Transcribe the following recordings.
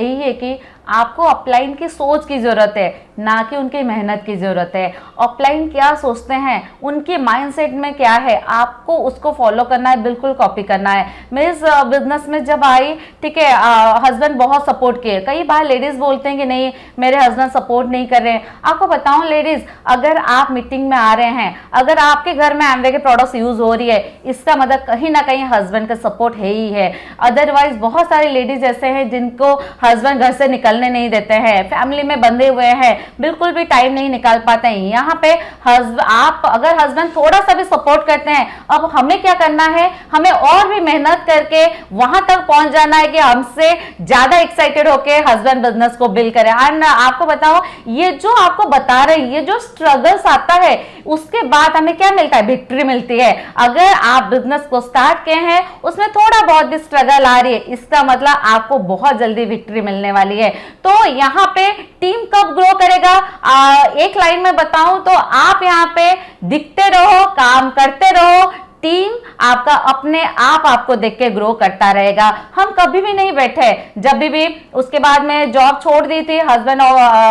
यही है कि आपको अपलाइन की सोच की जरूरत है, ना कि उनकी मेहनत की जरूरत है। अपलाइन क्या सोचते हैं, उनके माइंडसेट में क्या है, आपको उसको फॉलो करना है, बिल्कुल कॉपी करना है। मैं इस बिजनेस में जब आई, ठीक है, हस्बैंड बहुत सपोर्ट किए। कई बार लेडीज बोलते हैं कि नहीं मेरे हस्बैंड सपोर्ट नहीं कर रहे हैं। आपको बताऊं लेडीज, अगर आप मीटिंग में आ रहे हैं, अगर आपके घर में एमवे के प्रोडक्ट्स यूज हो रही है, इसका मतलब कहीं ना कहीं हस्बैंड का सपोर्ट है ही है। अदरवाइज बहुत सारी लेडीज ऐसे हैं जिनको हस्बैंड घर से निकलने नहीं देते हैं, फैमिली में बंधे हुए हैं, बिल्कुल भी टाइम नहीं निकाल पाते हैं। यहाँ पे आप अगर हस्बैंड थोड़ा सा भी सपोर्ट करते हैं, अब हमें क्या करना है, हमें और भी मेहनत करके वहां तक पहुंच जाना है कि हमसे ज्यादा एक्साइटेड होके हस्बैंड बिजनेस को बिल्ड करें। एंड आपको बताओ, ये जो आपको बता रहे, ये जो स्ट्रगल्स आता है, उसके बाद हमें क्या मिलता है, विक्ट्री मिलती है। अगर आप बिजनेस को स्टार्ट किए हैं, उसमें थोड़ा बहुत भी स्ट्रगल आ रही है, इसका मतलब आपको बहुत जल्दी विक्ट्री मिलने वाली है। तो यहाँ पे टीम कब ग्रो करेगा, एक लाइन में बताऊं तो आप यहाँ पे दिखते रहो, काम करते रहो, टीम आपका अपने आप आपको देख के ग्रो करता रहेगा। हम कभी भी नहीं बैठे, जब भी उसके बाद में जॉब छोड़ दी थी हस्बैंड,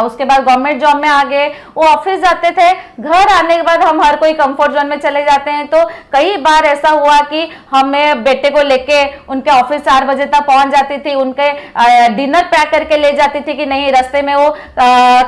उसके बाद गवर्नमेंट जॉब में आ गए, वो ऑफिस जाते थे, घर आने के बाद हम हर कोई कंफर्ट जोन में चले जाते हैं। तो कई बार ऐसा हुआ कि हमें बेटे को लेके उनके ऑफिस 4 बजे तक पहुंच जाती थी, उनके डिनर पैक करके ले जाती थी कि नहीं रास्ते में वो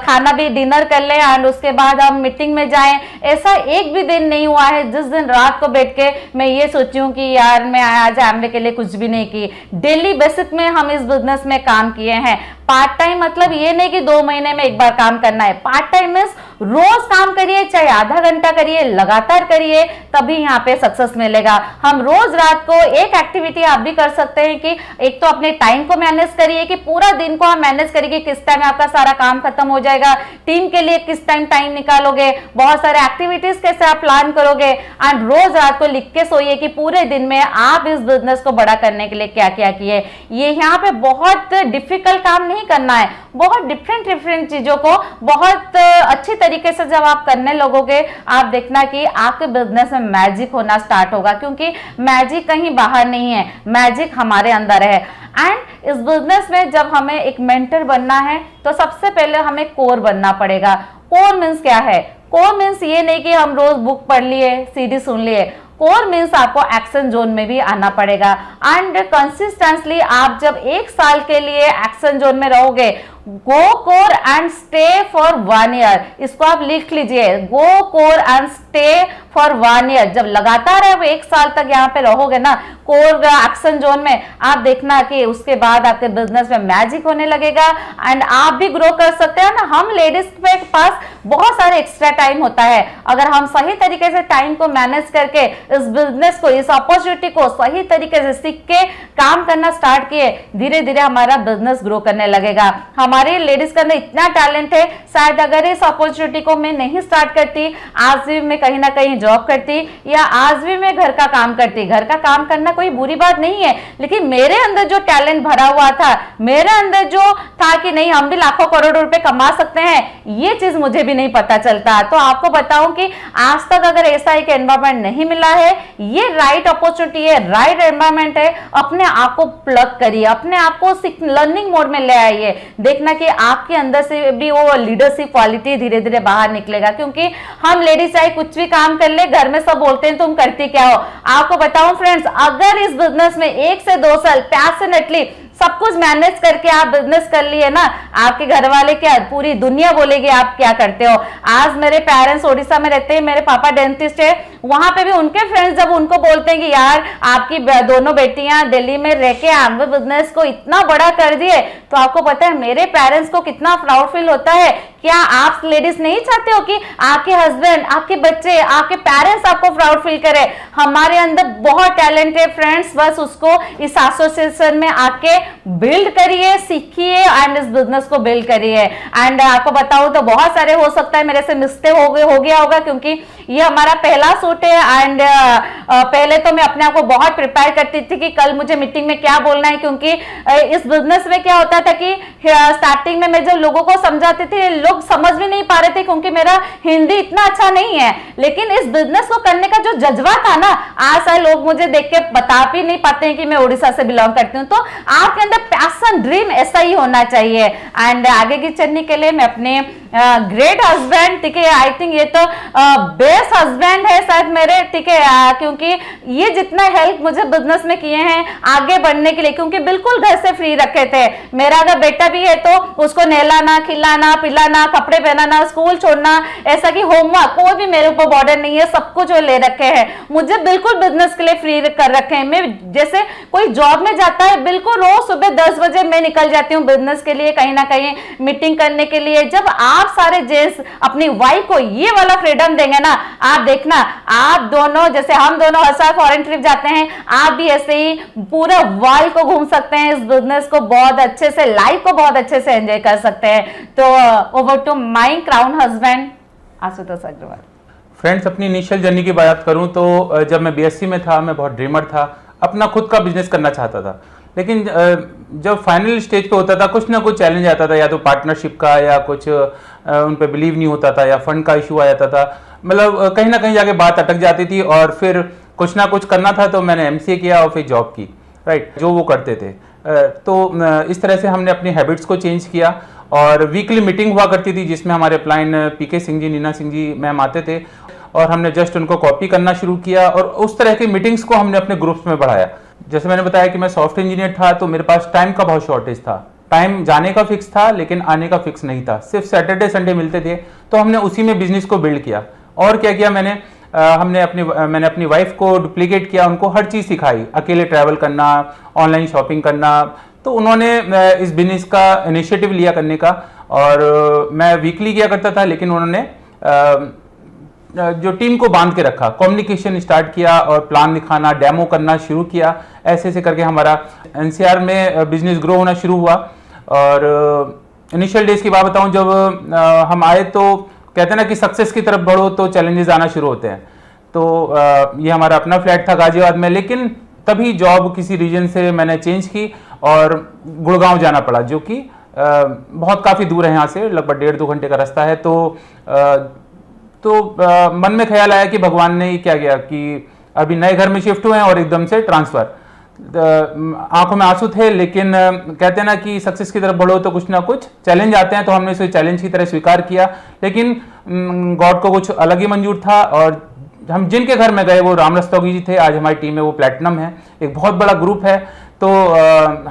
खाना भी डिनर कर ले एंड उसके बाद हम मीटिंग में जाएं। ऐसा एक भी दिन नहीं हुआ है जिस दिन रात को बैठ के मैं ये सोची हूं कि यार मैं आज एमवे के लिए कुछ भी नहीं की। डेली बेसिस में हम इस बिजनेस में काम किए हैं। पार्ट टाइम मतलब ये नहीं कि 2 महीने में एक बार काम करना है। पार्ट टाइम मींस रोज काम करिए, चाहे आधा घंटा करिए, लगातार करिए, तभी यहाँ पे सक्सेस मिलेगा। हम रोज रात को एक एक्टिविटी आप भी कर सकते हैं कि एक तो अपने टाइम को मैनेज करिए कि पूरा दिन को आप मैनेज करिए, किस टाइम आपका सारा काम खत्म हो जाएगा, टीम के लिए किस टाइम निकालोगे, बहुत सारे एक्टिविटीज कैसे आप प्लान करोगे, एंड रोज रात को लिख के सोइए कि पूरे दिन में आप इस बिजनेस को बड़ा करने के लिए क्या क्या किए। ये यहाँ पे बहुत डिफिकल्ट काम नहीं करना है, बहुत डिफरेंट चीजों को बहुत अच्छी तरीके से जब आप करने लगोगे, आप देखना कि आपके बिजनेस में मैजिक होना स्टार्ट होगा, क्योंकि मैजिक कहीं बाहर नहीं है, मैजिक हमारे अंदर है। एंड इस बिजनेस में जब हमें एक मेंटर बनना है तो सबसे पहले हमें कोर बनना पड़ेगा। कोर मीन्स क्या है, कोर मीन्स ये नहीं कि हम रोज बुक पढ़ लिए, सीडी सुन लिए। कोर मीन्स आपको एक्शन जोन में भी आना पड़ेगा एंड कंसिस्टेंटली आप जब 1 साल के लिए एक्शन जोन में रहोगे, go core and stay for 1 year, इसको आप लिख लीजिए, go core and stay for 1 year. जब लगातार आप 1 साल तक यहाँ पे रहोगे ना कोर एक्शन जोन में, आप देखना कि उसके बाद आपके बिजनेस में मैजिक होने लगेगा एंड आप भी ग्रो कर सकते हैं ना। हम लेडीज के पास बहुत सारे एक्स्ट्रा टाइम होता है, अगर हम सही तरीके से टाइम को मैनेज करके इस बिजनेस को, इस अपॉर्चुनिटी को सही तरीके से सीख के काम करना स्टार्ट किए, धीरे धीरे हमारा बिजनेस ग्रो करने लगेगा। हमारे लेडीज के अंदर इतना टैलेंट है, शायद अगर इस अपॉर्चुनिटी को मैं नहीं स्टार्ट करती, आज भी मैं कहीं ना कहीं जॉब करती या आज भी मैं घर का काम करती। घर का काम करना कोई बुरी बात नहीं है, लेकिन मेरे अंदर जो टैलेंट भरा हुआ था, मेरे अंदर जो था कि नहीं हम भी लाखों करोड़ों रुपए कमा सकते हैं, ये चीज मुझे भी नहीं पता चलता। तो आपको बताऊं कि आज तक अगर ऐसा एक एनवायरमेंट नहीं मिला है, ये राइट अपॉर्चुनिटी है, राइट एनवायरमेंट है। अपने आप को प्लग करिए, अपने आप को लर्निंग मोड में ले आइए, देखना कि आपके अंदर से भी वो लीडरशिप क्वालिटी धीरे धीरे बाहर निकलेगा। क्योंकि हम लेडीज चाहे कुछ भी काम कर ले, घर में सब बोलते हैं तुम करती क्या हो। आपको बताऊं फ्रेंड्स, अगर इस बिजनेस में 1 से 2 साल पैशनेटली सब कुछ मैनेज करके आप बिजनेस कर लिए ना, आपके घर वाले क्या, पूरी दुनिया बोलेगी आप क्या करते हो। आज मेरे पेरेंट्स ओडिशा में रहते हैं, मेरे पापा डेंटिस्ट है, वहां पे भी उनके फ्रेंड्स जब उनको बोलते हैं कि यार आपकी दोनों बेटियां दिल्ली में रह के एमवे बिजनेस को इतना बड़ा कर दिए, तो आपको पता है मेरे पेरेंट्स को कितना प्राउड फील होता है। क्या आप लेडीज नहीं चाहते हो कि आपके हस्बैंड, आपके बच्चे, आपके पेरेंट्स आपको प्राउड फील करे। हमारे अंदर बहुत टैलेंट है फ्रेंड्स, बस उसको इस एसोसिएशन में आके बिल्ड करिए, सीखिए एंड इस बिजनेस को बिल्ड करिए। एंड आपको बताऊं तो बहुत सारे हो सकता है मेरे से मिस्टेक हो गया होगा, क्योंकि ये हमारा पहला शूट है एंड पहले तो मैं अपने आप को बहुत प्रिपेयर करती थी कि कल मुझे मीटिंग में क्या बोलना है, क्योंकि इस बिजनेस में क्या होता था कि स्टार्टिंग में मैं जब लोगों को समझाती थी लोग समझ भी नहीं पा रहे थे, क्योंकि मेरा हिंदी इतना अच्छा नहीं है। लेकिन इस बिजनेस को करने का जो जज्बा था ना, आज सारे लोग मुझे देख के बता भी नहीं पाते हैं कि मैं उड़ीसा से बिलोंग करती हूँ। तो आपके अंदर पैशन, ड्रीम ऐसा ही होना चाहिए। एंड आगे की जर्नी के लिए मैं अपने ग्रेट हस्बैंड, ठीक है, आई थिंक ये तो बेस्ट हस्बैंड है शायद मेरे, ठीक है, क्योंकि ये जितना हेल्प मुझे बिजनेस में किए हैं आगे बढ़ने के लिए, क्योंकि बिल्कुल घर से फ्री रखे थे। मेरा अगर बेटा भी है तो उसको नहलाना, खिलाना, पिलाना, कपड़े पहनाना, स्कूल छोड़ना, ऐसा कि होमवर्क कोई भी मेरे ऊपर बॉर्डर नहीं है, सब कुछ वो ले रखे हैं। मुझे बिल्कुल बिजनेस के लिए फ्री कर रखे हैं। मैं जैसे कोई जॉब में जाता है, बिल्कुल रोज सुबह 10 बजे मैं निकल जाती हूँ बिजनेस के लिए, कहीं ना कहीं मीटिंग करने के लिए। जब आप सारे जेंट्स अपनी वाइफ को ये वाला फ्रीडम देंगे ना, आप देखना, आप दोनों जैसे हम दोनों हर साल फॉरेन ट्रिप जाते हैं, आप भी ऐसे ही पूरा वर्ल्ड को घूम सकते हैं, इस बिजनेस को बहुत अच्छे से, लाइफ को बहुत अच्छे से एंजॉय कर सकते हैं। तो over to my crown husband Ashutosh Agarwal. Friends, अपनी इनिशियल जर्नी की बात करूं तो जब मैं बीएससी में था, मैं बहुत ड्रीमर था, अपना खुद का बिजनेस करना चाहता था। लेकिन जब फाइनल स्टेज पे होता था, कुछ ना कुछ चैलेंज आता था, या तो पार्टनरशिप का, या कुछ उन पे बिलीव नहीं होता था, या फंड का इशू आ जाता था। मतलब कहीं ना कहीं जाके बात अटक जाती थी, और फिर कुछ ना कुछ करना था। तो मैंने एमसीए किया और फिर जॉब की, राइट, जो वो करते थे। तो इस तरह से हमने अपनी हैबिट्स को चेंज किया, और वीकली मीटिंग हुआ करती थी जिसमें हमारे अपलाइन पीके सिंह जी, नीना सिंह जी मैम आते थे, और हमने जस्ट उनको कॉपी करना शुरू किया, और उस तरह की मीटिंग्स को हमने अपने ग्रुप्स में बढ़ाया। जैसे मैंने बताया कि मैं सॉफ्टवेयर इंजीनियर था, तो मेरे पास टाइम का बहुत शॉर्टेज था। टाइम जाने का फिक्स था लेकिन आने का फिक्स नहीं था, सिर्फ सैटरडे संडे मिलते थे। तो हमने उसी में बिजनेस को बिल्ड किया। और क्या किया मैंने, मैंने अपनी वाइफ को डुप्लीकेट किया, उनको हर चीज़ सिखाई, अकेले ट्रैवल करना, ऑनलाइन शॉपिंग करना। तो उन्होंने इस बिजनेस का इनिशिएटिव लिया करने का, और मैं वीकली किया करता था, लेकिन उन्होंने जो टीम को बांध के रखा, कम्युनिकेशन स्टार्ट किया, और प्लान दिखाना, डेमो करना शुरू किया। ऐसे ऐसे करके हमारा एनसीआर में बिजनेस ग्रो होना शुरू हुआ। और इनिशियल डेज की बात बताऊं, जब हम आए तो कहते हैं ना कि सक्सेस की तरफ बढ़ो तो चैलेंजेस आना शुरू होते हैं। तो ये हमारा अपना फ्लैट था गाजियाबाद में, लेकिन तभी जॉब किसी रीजन से मैंने चेंज की और गुड़गांव जाना पड़ा, जो कि बहुत काफ़ी दूर है यहाँ से, लगभग 1.5-2 घंटे का रास्ता है। तो मन में ख्याल आया कि भगवान ने क्या किया कि अभी नए घर में शिफ्ट हुए हैं और एकदम से ट्रांसफर। आंखों में आंसू थे, लेकिन कहते हैं ना कि सक्सेस की तरफ बढ़ो तो कुछ ना कुछ चैलेंज आते हैं। तो हमने इसे चैलेंज की तरह स्वीकार किया, लेकिन गॉड को कुछ अलग ही मंजूर था। और हम जिनके घर में गए वो राम रस्तोगी जी थे, आज हमारी टीम में वो प्लैटिनम है, एक बहुत बड़ा ग्रुप है। तो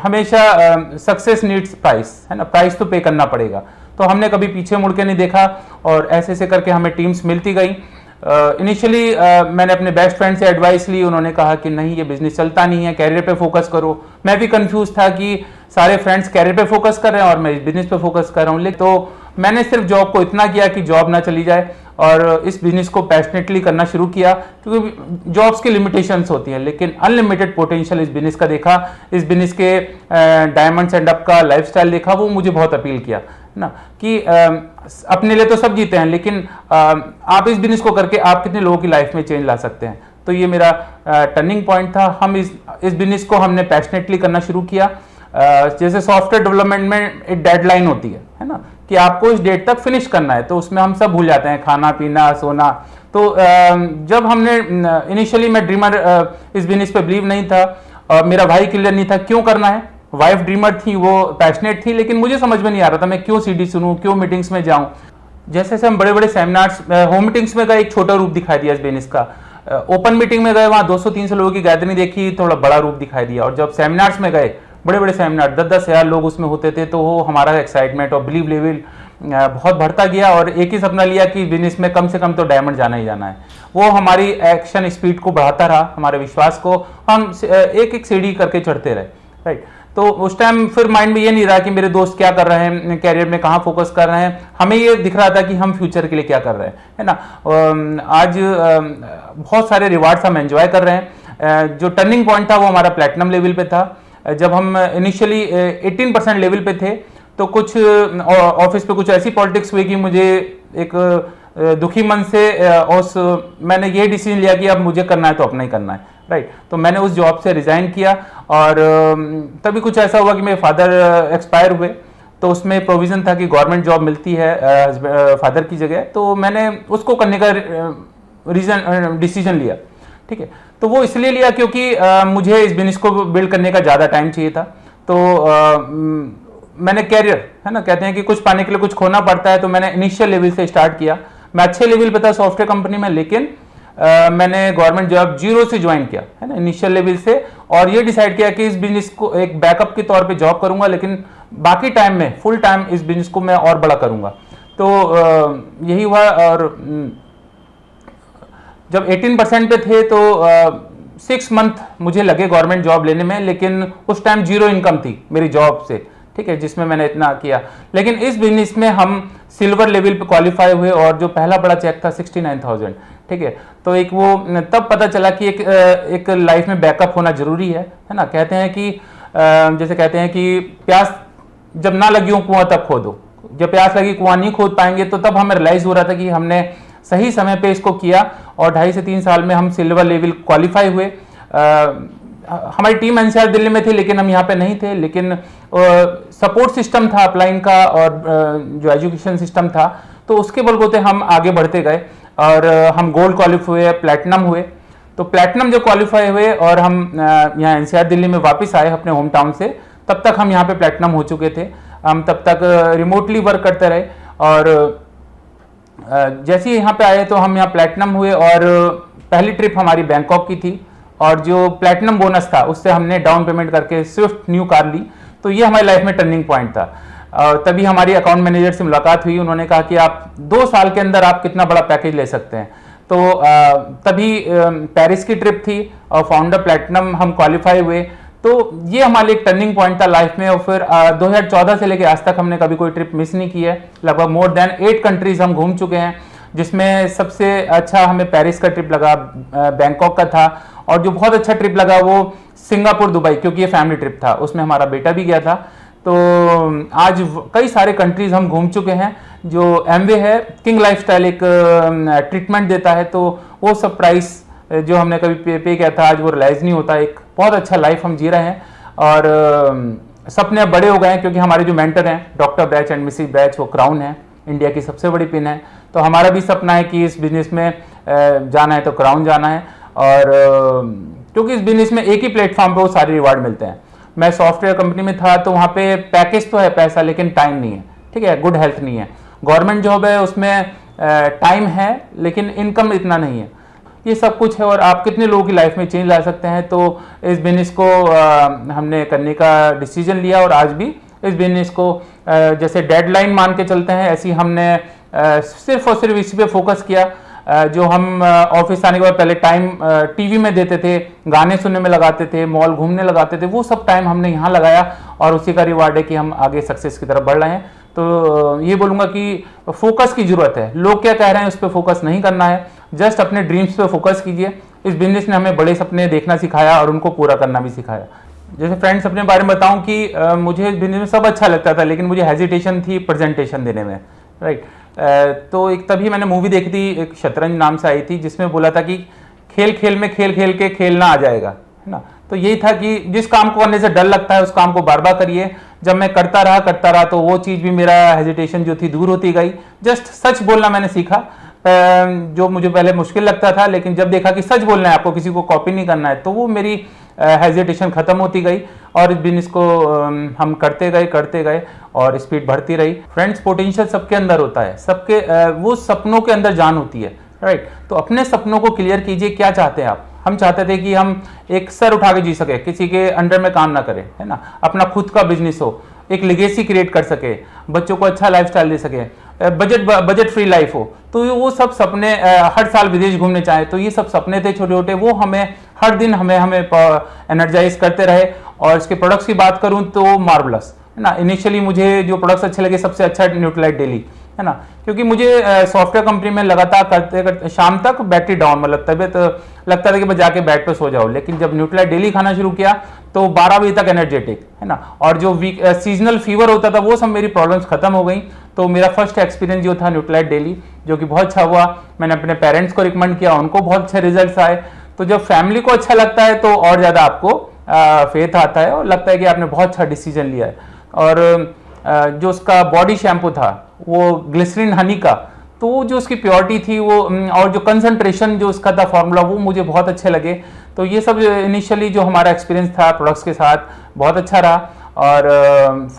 हमेशा सक्सेस नीड्स प्राइस, है ना, प्राइस तो पे करना पड़ेगा। तो हमने कभी पीछे मुड़ के नहीं देखा, और ऐसे ऐसे करके हमें टीम्स मिलती गई। इनिशियली मैंने अपने बेस्ट फ्रेंड से एडवाइस ली, उन्होंने कहा कि नहीं, ये बिजनेस चलता नहीं है, कैरियर पे फोकस करो। मैं भी कंफ्यूज था कि सारे फ्रेंड्स कैरियर पे फोकस कर रहे हैं और मैं बिजनेस पे फोकस कर रहा हूँ। लेकिन तो मैंने सिर्फ जॉब को इतना किया कि जॉब ना चली जाए, और इस बिजनेस को पैशनेटली करना शुरू किया, क्योंकि जॉब्स की लिमिटेशंस होती हैं, लेकिन अनलिमिटेड पोटेंशियल इस बिजनेस का देखा। इस बिजनेस के डायमंड्स एंड अप का लाइफस्टाइल देखा, वो मुझे बहुत अपील किया ना, कि अपने लिए तो सब जीते हैं, लेकिन आप इस बिजनेस को करके आप कितने लोगों की लाइफ में चेंज ला सकते हैं। तो ये मेरा टर्निंग पॉइंट था। हम इस बिजनेस को हमने पैशनेटली करना शुरू किया। जैसे सॉफ्टवेयर डेवलपमेंट में एक डेडलाइन होती है ना, कि आपको इस डेट तक फिनिश करना है, तो उसमें हम सब भूल जाते हैं, खाना पीना सोना। तो जब हमने इनिशियली, मैं ड्रीमर इस बिजनेस पे बिलीव नहीं था, और मेरा भाई क्लियर नहीं था क्यों करना है। वाइफ ड्रीमर थी, वो पैशनेट थी, लेकिन मुझे समझ में नहीं आ रहा था मैं क्यों सीडी सुनूं, क्यों मीटिंग्स में जाऊं। जैसे जैसे हम बड़े बड़े सेमिनार्स, होम मीटिंग्स में गए, एक छोटा रूप दिखाई दिया इस बिजनेस का। ओपन मीटिंग में गए, वहां 200-300 लोगों की गैदरिंग देखी, थोड़ा बड़ा रूप दिखाई दिया। और जब सेमिनार्स में गए, बड़े बड़े सेमिनार 10-10 हज़ार लोग उसमें होते थे, तो वो हमारा एक्साइटमेंट और बिलीव लेवल बहुत बढ़ता गया। और एक ही सपना लिया कि बिजनेस में कम से कम तो डायमंड जाना ही जाना है। वो हमारी एक्शन स्पीड को बढ़ाता रहा, हमारे विश्वास को। हम एक एक सीढ़ी करके चढ़ते रहे, राइट। तो उस टाइम फिर माइंड में ये नहीं रहा कि मेरे दोस्त क्या कर रहे हैं, कैरियर में कहाँ फोकस कर रहे हैं। हमें ये दिख रहा था कि हम फ्यूचर के लिए क्या कर रहे हैं, है ना। आज बहुत सारे रिवार्ड्स हम एंजॉय कर रहे हैं। जो टर्निंग पॉइंट था वो हमारा प्लैटिनम लेवल पे था। जब हम इनिशियली 18% लेवल पे थे, तो कुछ ऑफिस पे कुछ ऐसी पॉलिटिक्स हुई कि मुझे एक दुखी मन से मैंने ये डिसीजन लिया कि अब मुझे करना है तो अपना ही करना है, राइट। तो मैंने उस जॉब से रिजाइन किया और तभी कुछ ऐसा हुआ कि मेरे फादर एक्सपायर हुए, तो उसमें प्रोविजन था कि गवर्नमेंट जॉब मिलती है फादर की जगह, तो मैंने उसको करने का डिसीजन लिया, ठीक है। तो वो इसलिए लिया क्योंकि मुझे इस बिजनेस को बिल्ड करने का ज़्यादा टाइम चाहिए था। तो मैंने कैरियर, है ना, कहते हैं कि कुछ पाने के लिए कुछ खोना पड़ता है, तो मैंने इनिशियल लेवल से स्टार्ट किया। मैं अच्छे लेवल पे था सॉफ्टवेयर कंपनी में, लेकिन मैंने गवर्नमेंट जॉब जीरो से ज्वाइन किया, है ना, इनिशियल लेवल से, और ये डिसाइड किया कि इस बिजनेस को एक बैकअप के तौर पे जॉब करूंगा, लेकिन बाकी टाइम में फुल टाइम इस बिजनेस को मैं और बड़ा करूंगा। तो यही हुआ। और जब 18% पे थे तो 6 मंथ मुझे लगे गवर्नमेंट जॉब लेने में, लेकिन उस टाइम जीरो इनकम थी मेरी जॉब से, ठीक है, जिसमें मैंने इतना किया। लेकिन इस बिजनेस में हम सिल्वर लेवल पे क्वालिफाई हुए और जो पहला बड़ा चेक था 69,000, ठीक है। तो एक वो तब पता चला कि एक लाइफ में बैकअप होना जरूरी है ना। कहते हैं कि जैसे कहते हैं कि प्यास जब ना लगी हो कुआं तब खोदो, जब प्यास लगी कुआं नहीं खोद पाएंगे। तो तब हमें रियलाइज हो रहा था कि हमने सही समय पे इसको किया और 2.5 से 3 साल में हम सिल्वर लेवल क्वालिफाई हुए। हमारी टीम एनसीआर दिल्ली में थी, लेकिन हम यहाँ पे नहीं थे, लेकिन सपोर्ट सिस्टम था अपलाइन का और जो एजुकेशन सिस्टम था, तो उसके बलबूते हम आगे बढ़ते गए और हम गोल्ड क्वालिफाई हुए, प्लैटिनम हुए। तो प्लैटिनम जो क्वालिफाई हुए और हम यहाँ एनसीआर दिल्ली में वापस आए अपने होम टाउन से, तब तक हम यहाँ पे प्लैटिनम हो चुके थे। हम तब तक रिमोटली वर्क करते रहे और जैसे ही यहाँ पे आए तो हम यहाँ प्लैटिनम हुए और पहली ट्रिप हमारी बैंकॉक की थी और जो प्लैटिनम बोनस था उससे हमने डाउन पेमेंट करके स्विफ्ट न्यू कार ली। तो ये हमारी लाइफ में टर्निंग पॉइंट था। तभी हमारी अकाउंट मैनेजर से मुलाकात हुई, उन्होंने कहा कि आप 2 साल के अंदर आप कितना बड़ा पैकेज ले सकते हैं। तो तभी पेरिस की ट्रिप थी और फाउंडर प्लैटिनम हम क्वालिफाई हुए। तो ये हमारे एक टर्निंग पॉइंट था लाइफ में। और फिर 2014 से लेकर आज तक हमने कभी कोई ट्रिप मिस नहीं की है। लगभग मोर देन 8 कंट्रीज हम घूम चुके हैं, जिसमें सबसे अच्छा हमें पेरिस का ट्रिप लगा, बैंकॉक का था, और जो बहुत अच्छा ट्रिप लगा वो सिंगापुर दुबई, क्योंकि ये फैमिली ट्रिप था, उसमें हमारा बेटा भी गया था। तो आज कई सारे कंट्रीज हम घूम चुके हैं। जो एमवे है, किंग लाइफस्टाइल एक ट्रीटमेंट देता है, तो वो सब प्राइस जो हमने कभी पे किया था आज वो रियलाइज नहीं होता। एक बहुत अच्छा लाइफ हम जी रहे हैं और सपने बड़े हो गए हैं, क्योंकि हमारे जो मेंटर हैं doctor batch and Mrs batch, वो क्राउन है, इंडिया की सबसे बड़ी पिन है। तो हमारा भी सपना है कि इस बिजनेस में जाना है तो क्राउन जाना है। और क्योंकि इस बिजनेस में एक ही प्लेटफॉर्म पे वो सारे रिवार्ड मिलते हैं। मैं सॉफ्टवेयर कंपनी में था तो वहाँ पे पैकेज तो है पैसा, लेकिन टाइम नहीं है, ठीक है, गुड हेल्थ नहीं है। गवर्नमेंट जॉब है, उसमें टाइम है लेकिन इनकम इतना नहीं है। ये सब कुछ है और आप कितने लोगों की लाइफ में चेंज ला सकते हैं। तो इस बिजनेस को हमने करने का डिसीजन लिया और आज भी इस बिजनेस को जैसे डेडलाइन मान के चलते हैं, ऐसी हमने सिर्फ और सिर्फ इसी पे फोकस किया। जो हम ऑफिस आने के बाद पहले टाइम टीवी में देते थे, गाने सुनने में लगाते थे, मॉल घूमने लगाते थे, वो सब टाइम हमने यहाँ लगाया और उसी का रिवार्ड है कि हम आगे सक्सेस की तरफ बढ़ रहे हैं। तो ये बोलूँगा कि फोकस की ज़रूरत है। लोग क्या कह रहे हैं उस पर फोकस नहीं करना है, जस्ट अपने ड्रीम्स पे फोकस कीजिए। इस बिजनेस ने हमें बड़े सपने देखना सिखाया और उनको पूरा करना भी सिखाया। जैसे फ्रेंड्स अपने बारे में बताऊं कि मुझे इस बिजनेस में सब अच्छा लगता था, लेकिन मुझे हेजिटेशन थी प्रेजेंटेशन देने में, राइट। तो एक तभी मैंने मूवी देखी थी, एक शतरंज नाम से आई थी, जिसमें बोला था कि खेल खेल में खेल खेल के खेलना आ जाएगा, है ना। तो यही था कि जिस काम को करने से डर लगता है उस काम को बार बार करिए। जब मैं करता रहा तो वो चीज़ भी, मेरा हेजिटेशन जो थी दूर होती गई। जस्ट सच बोलना मैंने सीखा, जो मुझे पहले मुश्किल लगता था, लेकिन जब देखा कि सच बोलना है, आपको किसी को कॉपी नहीं करना है, तो वो मेरी हेजिटेशन खत्म होती गई और इस बिजनेस को हम करते गए और स्पीड बढ़ती रही। फ्रेंड्स, पोटेंशियल सबके अंदर होता है, सबके वो सपनों के अंदर जान होती है, राइट। तो अपने सपनों को क्लियर कीजिए, क्या चाहते हैं आप। हम चाहते थे कि हम एक सर उठा के जी सके, किसी के अंडर में काम ना करें, है ना, अपना खुद का बिजनेस हो, एक लेगेसी क्रिएट कर सके, बच्चों को अच्छा लाइफस्टाइल दे सके, बजट फ्री लाइफ हो। तो वो सब सपने, हर साल विदेश घूमने चाहे, तो ये सब सपने थे छोटे छोटे, वो हमें हर दिन हमें एनर्जाइज करते रहे। और इसके प्रोडक्ट्स की बात करूं तो मार्वलस, है ना। इनिशियली मुझे जो प्रोडक्ट्स अच्छे लगे, सबसे अच्छा न्यूट्रीलाइट डेली, है ना, क्योंकि मुझे सॉफ्टवेयर कंपनी में लगातार करते करते शाम तक बैटरी डाउन, मतलब तबियत लगता था कि मैं जाके बेड पे सो जाऊँ। लेकिन जब न्यूट्रीलाइट डेली खाना शुरू किया तो 12 बजे तक एनर्जेटिक, है ना, और जो सीजनल फीवर होता था वो सब मेरी प्रॉब्लम्स खत्म हो गई। तो मेरा फर्स्ट एक्सपीरियंस जो था न्यूट्रीलाइट डेली, जो कि बहुत अच्छा हुआ, मैंने अपने पेरेंट्स को रिकमेंड किया, उनको बहुत अच्छे रिजल्ट्स आए। तो जब फैमिली को अच्छा लगता है तो और ज़्यादा आपको फेथ आता है और लगता है कि आपने बहुत अच्छा डिसीजन लिया है। और जो उसका बॉडी शैम्पू था वो ग्लिसरीन हनी का, तो जो उसकी प्योरिटी थी वो और जो कंसंट्रेशन जो उसका था फॉर्मूला, वो मुझे बहुत अच्छे लगे। तो ये सब इनिशियली जो हमारा एक्सपीरियंस था प्रोडक्ट्स के साथ बहुत अच्छा रहा। और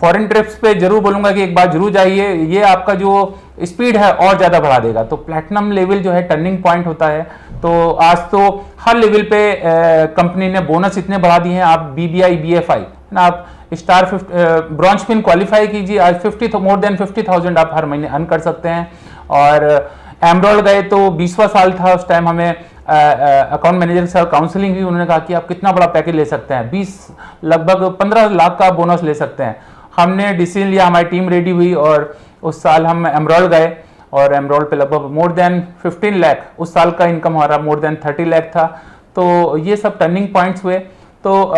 फॉरेन ट्रिप्स पे जरूर बोलूँगा कि एक बार जरूर जाइए, ये आपका जो स्पीड है और ज़्यादा बढ़ा देगा। तो प्लैटिनम लेवल जो है टर्निंग पॉइंट होता है। तो आज तो हर लेवल पे कंपनी ने बोनस इतने बढ़ा दिए हैं, आप BBI BFI ना, आप स्टार ब्रॉन्ज पिन क्वालिफाई कीजिए, आज मोर देन 50,000 आप हर महीने अर्न कर सकते हैं। और एमरोल्ड गए तो 20वां साल था उस टाइम, हमें अकाउंट मैनेजर के साथ काउंसलिंग हुई, उन्होंने कहा कि आप कितना बड़ा पैकेज ले सकते हैं, 20 लगभग 15 लाख का बोनस ले सकते हैं। हमने डिसीजन लिया, हमारी टीम रेडी हुई और उस साल हम एमरोल्ड गए और एमरोल्ड पे लगभग मोर देन 15 लाख, उस साल का इनकम हमारा मोर देन 30 लाख था। तो ये सब टर्निंग पॉइंट्स हुए। तो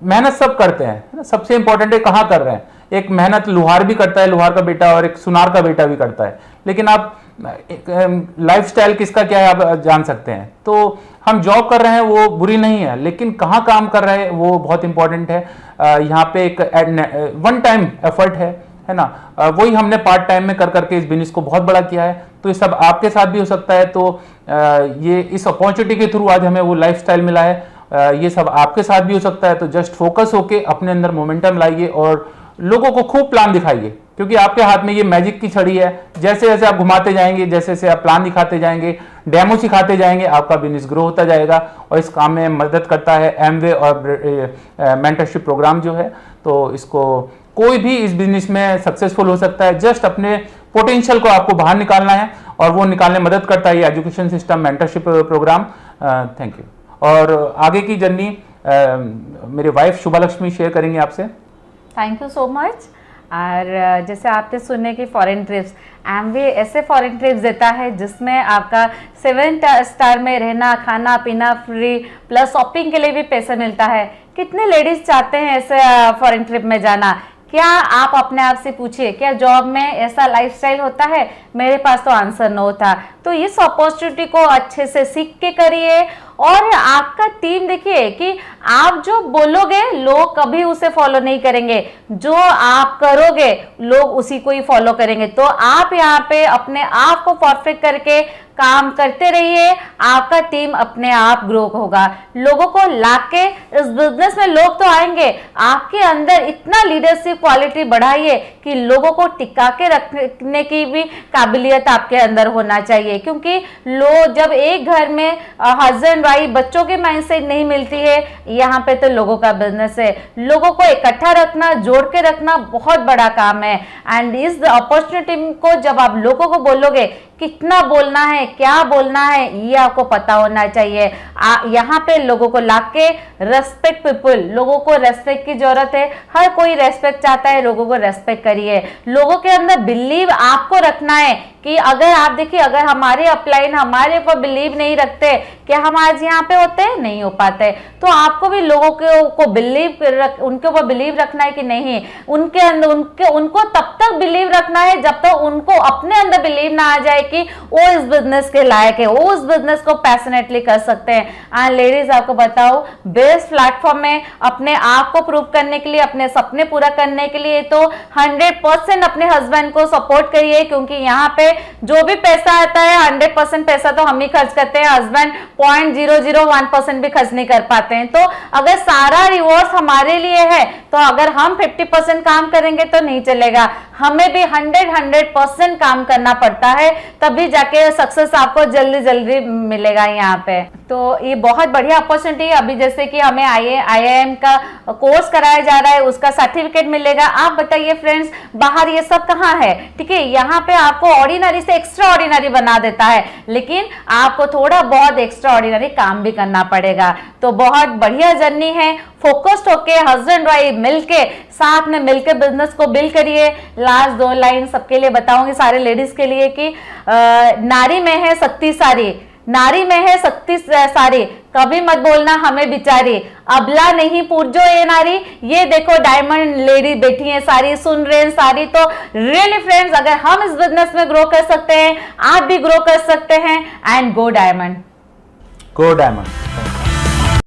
मेहनत सब करते हैं, सबसे इंपॉर्टेंट है कहाँ कर रहे हैं। एक मेहनत लुहार भी करता है, लुहार का बेटा, और एक सुनार का बेटा भी करता है। लेकिन आप लाइफस्टाइल किसका क्या है आप जान सकते हैं। तो हम जॉब कर रहे हैं वो बुरी नहीं है, लेकिन कहाँ काम कर रहे हैं वो बहुत इंपॉर्टेंट है। यहाँ पे एक वन टाइम एफर्ट है ना, वही हमने पार्ट टाइम में कर करके इस बिजनेस को बहुत बड़ा किया है। तो ये सब आपके साथ भी हो सकता है। तो ये इस अपॉर्चुनिटी के थ्रू आज हमें वो लाइफस्टाइल मिला है, ये सब आपके साथ भी हो सकता है। तो जस्ट फोकस होके अपने अंदर मोमेंटम लाइए और लोगों को खूब प्लान दिखाइए, क्योंकि आपके हाथ में ये मैजिक की छड़ी है। जैसे जैसे आप घुमाते जाएंगे, जैसे जैसे आप प्लान दिखाते जाएंगे, डेमो सिखाते जाएंगे, आपका बिजनेस ग्रो होता जाएगा। और इस काम में मदद करता है एमवे और मेंटरशिप प्रोग्राम जो है। तो इसको कोई भी इस बिजनेस में सक्सेसफुल हो सकता है, जस्ट अपने पोटेंशियल को आपको बाहर निकालना है और वो निकालने में मदद करता है ये education system mentorship program. Thank you. और आगे की जर्नी मेरे वाइफ शुभा लक्ष्मी शेयर करेंगे आपसे। Thank you so much. और जैसे आपने सुने कि फॉरेन ट्रिप्स, एमवे ऐसे फॉरेन ट्रिप्स देता है जिसमें आपका 7 स्टार में रहना, खाना पीना फ्री, प्लस शॉपिंग के लिए भी पैसा मिलता है। कितने लेडीज चाहते हैं ऐसे फॉरेन ट्रिप में जाना? क्या आप अपने आप से पूछिए, क्या जॉब में ऐसा लाइफस्टाइल होता है? मेरे पास तो आंसर नो था। तो इस अपॉर्चुनिटी को अच्छे से सीख के करिए। और आपका टीम देखिए कि आप जो बोलोगे लोग कभी उसे फॉलो नहीं करेंगे, जो आप करोगे लोग उसी को ही फॉलो करेंगे। तो आप यहाँ पे अपने आप को परफेक्ट करके काम करते रहिए, आपका टीम अपने आप ग्रो होगा। लोगों को लाके इस बिजनेस में लोग तो आएंगे, आपके अंदर इतना लीडरशिप क्वालिटी बढ़ाइए कि लोगों को टिका के रखने की भी काबिलियत आपके अंदर होना चाहिए। क्योंकि लोग जब एक घर में हस्बैंड वाइफ बच्चों के माइंडसेट नहीं मिलती है, यहाँ पे तो लोगों का बिजनेस है। लोगों को इकट्ठा रखना, जोड़ के रखना बहुत बड़ा काम है। एंड इस अपॉर्चुनिटी को जब आप लोगों को बोलोगे, कितना बोलना है, क्या बोलना है, ये आपको पता होना चाहिए। यहाँ पे लोगों को लाके रेस्पेक्ट पीपल, लोगों को रेस्पेक्ट की जरूरत है। हर कोई रेस्पेक्ट चाहता है, लोगों को रेस्पेक्ट करिए। लोगों के अंदर बिलीव आपको रखना है कि अगर आप देखिए, अगर हमारे अपलाइन हमारे ऊपर बिलीव नहीं रखते, क्या हम आज यहाँ पे होते नहीं हो पाते। तो आपको भी लोगों को बिलीव उनके ऊपर बिलीव रखना है कि नहीं, उनके अंदर उनको तब तक बिलीव रखना है जब तक उनको अपने अंदर बिलीव ना आ जाए कि वो इस बिजनेस के लायक है, वो उस बिजनेस को पैशनेटली कर सकते हैं। लेडीज आपको बताओ, बेस्ट प्लेटफॉर्म में अपने आप को प्रूव करने के लिए, अपने सपने पूरा करने के लिए तो 100% अपने हस्बैंड को सपोर्ट करिए। क्योंकि यहाँ पे जो भी पैसा आता है 100% पैसा तो हम ही खर्च करते हैं, हस्बैंड 0.001% भी खर्च नहीं कर पाते हैं। तो अगर सारा रिवॉर्ड हमारे लिए है तो अगर हम 50% काम करेंगे तो नहीं चलेगा, हमें भी 100% काम करना पड़ता है, तभी जाके सक्सेस आपको जल्दी जल्दी मिलेगा यहाँ पे। तो ये बहुत बढ़िया अपॉर्चुनिटी है। अभी जैसे कि हमें IIM का कोर्स कराया जा रहा है, उसका सर्टिफिकेट मिलेगा। आप बताइए फ्रेंड्स, बाहर ये सब कहाँ है? ठीक है, यहाँ पे आपको ऑर्डिनरी से एक्स्ट्रा ऑर्डिनरी बना देता है, लेकिन आपको थोड़ा बहुत एक्स्ट्रा ऑर्डिनरी काम भी करना पड़ेगा। तो बहुत बढ़िया जर्नी है, फोकस्ड होके हस्बैंड वाइफ मिलके साथ में मिलकर बिजनेस को बिल्ड करिए। लास्ट 2 लाइन सबके लिए बताऊंगी, सारे लेडीज के लिए, कि नारी में है शक्ति सारी, नारी में है शक्ति सारी, कभी मत बोलना हमें बिचारी, अबला नहीं पूजो ये नारी। ये देखो डायमंड लेडी बैठी है सारी, सुन रहे हैं सारी। तो रियली फ्रेंड्स, अगर हम इस बिजनेस में ग्रो कर सकते हैं, आप भी ग्रो कर सकते हैं। And go diamond, go diamond.